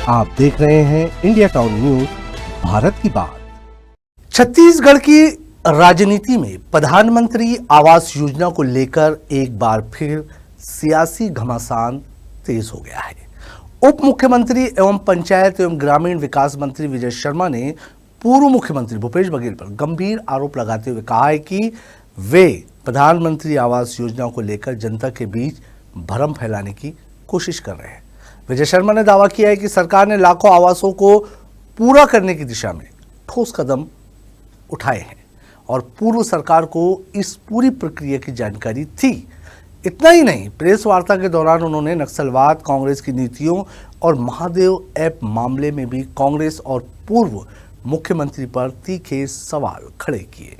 आप देख रहे हैं इंडिया टाउन न्यूज, भारत की बात। छत्तीसगढ़ की राजनीति में प्रधानमंत्री आवास योजना को लेकर एक बार फिर सियासी घमासान तेज हो गया है। उप मुख्यमंत्री एवं पंचायत एवं ग्रामीण विकास मंत्री विजय शर्मा ने पूर्व मुख्यमंत्री भूपेश बघेल पर गंभीर आरोप लगाते हुए कहा है कि वे प्रधानमंत्री आवास योजना को लेकर जनता के बीच भ्रम फैलाने की कोशिश कर रहे हैं। विजय शर्मा ने दावा किया है कि सरकार ने लाखों आवासों को पूरा करने की दिशा में ठोस कदम उठाए हैं और पूर्व सरकार को इस पूरी प्रक्रिया की जानकारी थी। इतना ही नहीं, प्रेस वार्ता के दौरान उन्होंने नक्सलवाद, कांग्रेस की नीतियों और महादेव ऐप मामले में भी कांग्रेस और पूर्व मुख्यमंत्री पर तीखे सवाल खड़े किए।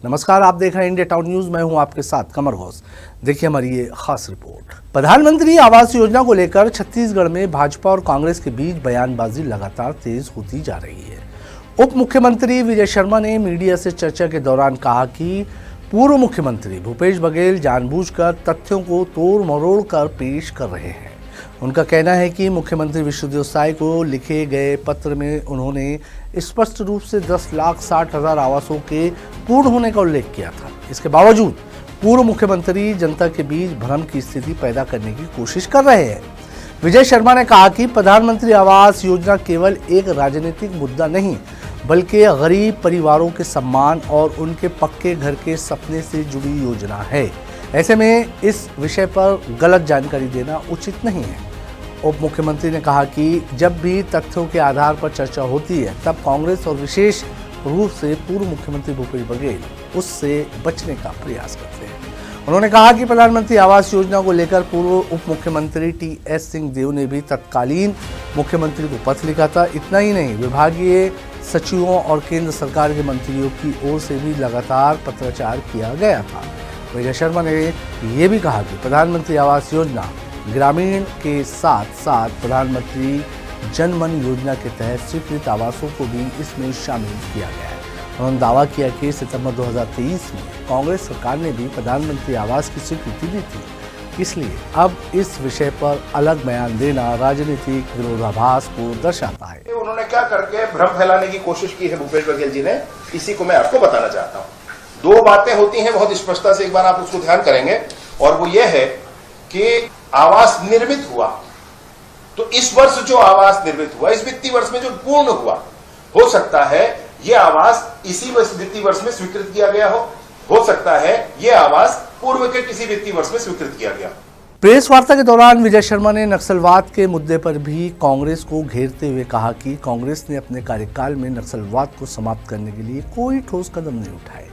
नमस्कार, आप देख रहे हैं इंडिया टाउन न्यूज। मैं हूं आपके साथ कमर घोष। देखिए हमारी ये खास रिपोर्ट। प्रधानमंत्री आवास योजना को लेकर छत्तीसगढ़ में भाजपा और कांग्रेस के बीच बयानबाजी लगातार तेज होती जा रही है। उप मुख्यमंत्री विजय शर्मा ने मीडिया से चर्चा के दौरान कहा कि पूर्व मुख्यमंत्री भूपेश बघेल जानबूझकर तथ्यों को तोड़ मरोड़ कर पेश कर रहे हैं। उनका कहना है कि मुख्यमंत्री विश्वविद्यालय को लिखे गए पत्र में उन्होंने स्पष्ट रूप से 10,60,000 आवासों के पूर्ण होने का उल्लेख किया था। इसके बावजूद पूर्व मुख्यमंत्री जनता के बीच भ्रम की स्थिति पैदा करने की कोशिश कर रहे हैं। विजय शर्मा ने कहा कि प्रधानमंत्री आवास योजना केवल एक राजनीतिक मुद्दा नहीं, बल्कि गरीब परिवारों के सम्मान और उनके पक्के घर के सपने से जुड़ी योजना है। ऐसे में इस विषय पर गलत जानकारी देना उचित नहीं है। उप मुख्यमंत्री ने कहा कि जब भी तथ्यों के आधार पर चर्चा होती है, तब कांग्रेस और विशेष रूप से पूर्व मुख्यमंत्री भूपेश बघेल उससे बचने का प्रयास करते हैं। उन्होंने कहा कि प्रधानमंत्री आवास योजना को लेकर पूर्व उप मुख्यमंत्री टी.एस. सिंहदेव ने भी तत्कालीन मुख्यमंत्री को पत्र लिखा था। इतना ही नहीं, विभागीय सचिवों और केंद्र सरकार के मंत्रियों की ओर से भी लगातार पत्राचार किया गया था। विजय शर्मा ने यह भी कहा कि प्रधानमंत्री आवास योजना ग्रामीण के साथ साथ प्रधानमंत्री जनमन योजना के तहत स्वीकृत आवासों को भी इसमें शामिल किया गया है। उन्होंने दावा किया कि सितंबर 2023 में कांग्रेस सरकार ने भी प्रधानमंत्री आवास की स्वीकृति दी थी। इसलिए अब इस विषय पर अलग बयान देना राजनीतिक विरोधाभास को दर्शाता है। उन्होंने क्या करके भ्रम फैलाने की कोशिश की है भूपेश बघेल जी ने, इसी को मैं आपको बताना चाहता हूँ। दो बातें होती हैं बहुत स्पष्टता से, एक बार आप उसको ध्यान करेंगे, और वो ये है कि आवास निर्मित हुआ तो इस वर्ष जो आवास निर्मित हुआ, इस वित्तीय वर्ष में जो पूर्ण हुआ, हो सकता है ये आवास इसी वित्तीय वर्ष में स्वीकृत किया गया हो सकता है ये आवास पूर्व के किसी वित्तीय वर्ष में स्वीकृत किया गया। प्रेस वार्ता के दौरान विजय शर्मा ने नक्सलवाद के मुद्दे पर भी कांग्रेस को घेरते हुए कहा कि कांग्रेस ने अपने कार्यकाल में नक्सलवाद को समाप्त करने के लिए कोई ठोस कदम नहीं उठाए।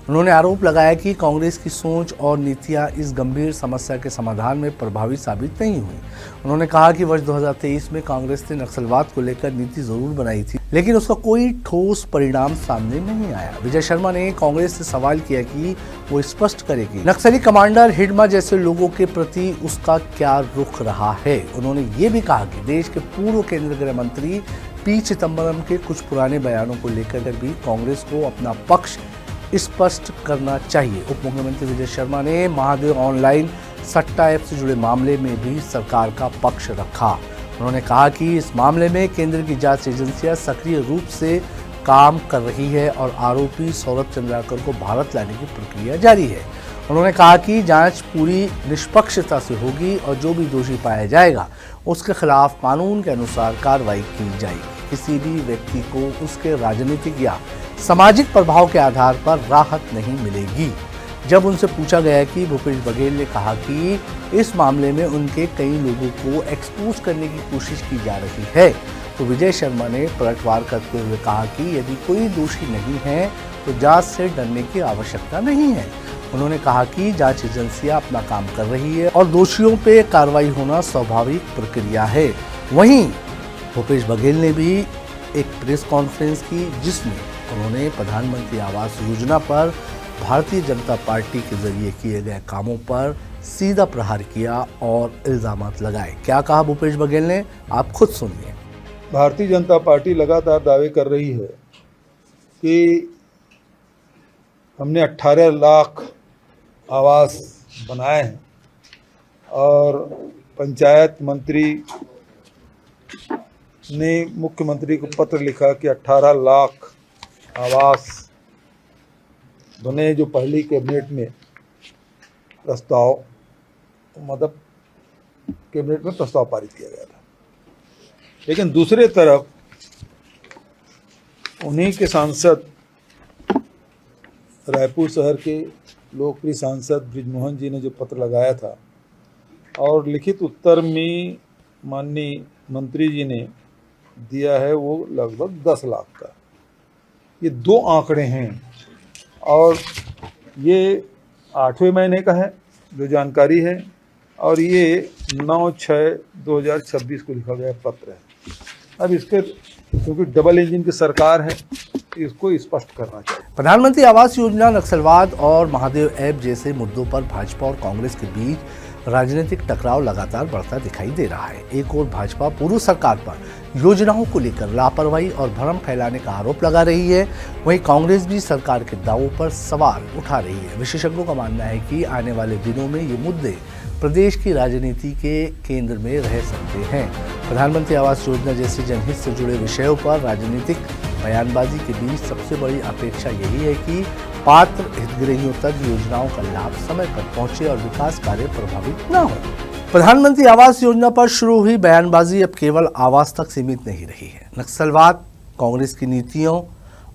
उन्होंने आरोप लगाया कि कांग्रेस की सोच और नीतियां इस गंभीर समस्या के समाधान में प्रभावी साबित नहीं हुई। उन्होंने कहा कि वर्ष 2023 में कांग्रेस ने नक्सलवाद को लेकर नीति जरूर बनाई थी, लेकिन उसका कोई ठोस परिणाम सामने नहीं आया। विजय शर्मा ने कांग्रेस से सवाल किया कि वो स्पष्ट करेगी नक्सली कमांडर हिडमा जैसे लोगों के प्रति उसका क्या रुख रहा है। उन्होंने ये भी कहा कि देश के पूर्व केंद्रीय गृह मंत्री पी. चिदंबरम के कुछ पुराने बयानों को लेकर भी कांग्रेस को अपना पक्ष स्पष्ट करना चाहिए। उप मुख्यमंत्री विजय शर्मा ने महादेव ऑनलाइन सट्टा ऐप से जुड़े मामले में भी सरकार का पक्ष रखा। उन्होंने कहा कि इस मामले में केंद्र की जांच एजेंसियां सक्रिय रूप से काम कर रही है और आरोपी सौरभ चंद्राकर को भारत लाने की प्रक्रिया जारी है। उन्होंने कहा कि जांच पूरी निष्पक्षता से होगी और जो भी दोषी पाया जाएगा उसके खिलाफ कानून के अनुसार कार्रवाई की जाएगी। किसी भी व्यक्ति को उसके राजनीतिक या सामाजिक प्रभाव के आधार पर राहत नहीं मिलेगी। जब उनसे पूछा गया कि भूपेश बघेल ने कहा कि इस मामले में उनके कई लोगों को एक्सपोज करने की कोशिश की जा रही है, तो विजय शर्मा ने पलटवार करते हुए कहा कि यदि कोई दोषी नहीं है तो जांच से डरने की आवश्यकता नहीं है। उन्होंने कहा कि जांच एजेंसियां अपना काम कर रही है और दोषियों पे कार्रवाई होना स्वाभाविक प्रक्रिया है। वहीं भूपेश बघेल ने भी एक प्रेस कॉन्फ्रेंस की, जिसमें उन्होंने प्रधानमंत्री आवास योजना पर भारतीय जनता पार्टी के जरिए किए गए कामों पर सीधा प्रहार किया और इल्जामात लगाए। क्या कहा भूपेश बघेल ने, आप खुद सुनिए। भारतीय जनता पार्टी लगातार दावे कर रही है कि हमने 18 लाख आवास बनाए हैं और पंचायत मंत्री ने मुख्यमंत्री को पत्र लिखा कि 18 लाख आवास बने, जो पहली कैबिनेट में प्रस्ताव मतलब कैबिनेट में प्रस्ताव पारित किया गया था। लेकिन दूसरे तरफ उन्हीं के सांसद, रायपुर शहर के लोकप्रिय सांसद बृजमोहन जी ने जो पत्र लगाया था और लिखित उत्तर में माननीय मंत्री जी ने दिया है, वो लगभग 10 लाख का। ये दो आंकड़े हैं और ये 8वें महीने का है जो जानकारी है, और ये 9/6/2026 को लिखा गया पत्र है। अब इस पर क्योंकि डबल इंजन की सरकार है, इसको स्पष्ट करना चाहिए। प्रधानमंत्री आवास योजना, नक्सलवाद और महादेव ऐप जैसे मुद्दों पर भाजपा और कांग्रेस के बीच राजनीतिक टकराव लगातार बढ़ता दिखाई दे रहा है। एक ओर भाजपा पूर्व सरकार पर योजनाओं को लेकर लापरवाही और भ्रम फैलाने का आरोप लगा रही है, वहीं कांग्रेस भी सरकार के दावों पर सवाल उठा रही है। विशेषज्ञों का मानना है कि आने वाले दिनों में ये मुद्दे प्रदेश की राजनीति के केंद्र में रह सकते हैं। प्रधानमंत्री आवास योजना जैसे जनहित से जुड़े विषयों पर राजनीतिक बयानबाजी के बीच सबसे बड़ी अपेक्षा यही है कि पात्र हितग्राहियों तक योजनाओं का लाभ समय पर पहुंचे और विकास कार्य प्रभावित न हो। प्रधानमंत्री आवास योजना पर शुरू हुई बयानबाजी अब केवल आवास तक सीमित नहीं रही है। नक्सलवाद, कांग्रेस की नीतियों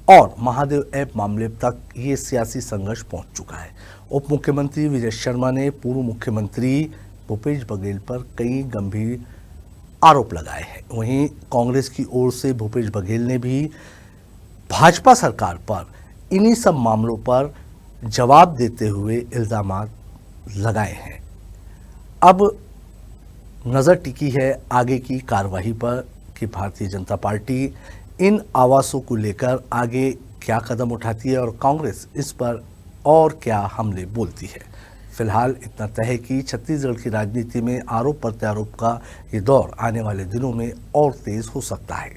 और महादेव ऐप मामले तक ये सियासी संघर्ष पहुंच चुका है। उप मुख्यमंत्री विजय शर्मा ने पूर्व मुख्यमंत्री भूपेश बघेल पर कई गंभीर आरोप लगाए हैं। वहीं कांग्रेस की ओर से भूपेश बघेल ने भी भाजपा सरकार पर इन्हीं सब मामलों पर जवाब देते हुए इल्जाम लगाए हैं। अब नज़र टिकी है आगे की कार्रवाई पर कि भारतीय जनता पार्टी इन आवासों को लेकर आगे क्या कदम उठाती है और कांग्रेस इस पर और क्या हमले बोलती है। फिलहाल इतना तय है कि छत्तीसगढ़ की राजनीति में आरोप प्रत्यारोप का ये दौर आने वाले दिनों में और तेज हो सकता है।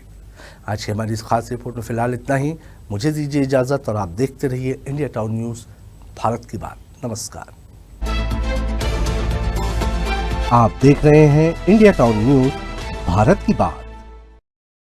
आज की हमारी इस खास रिपोर्ट में फिलहाल इतना ही। मुझे दीजिए इजाजत और आप देखते रहिए इंडिया टाउन न्यूज़, भारत की बात। नमस्कार। आप देख रहे हैं इंडिया टाउन न्यूज़, भारत की बात।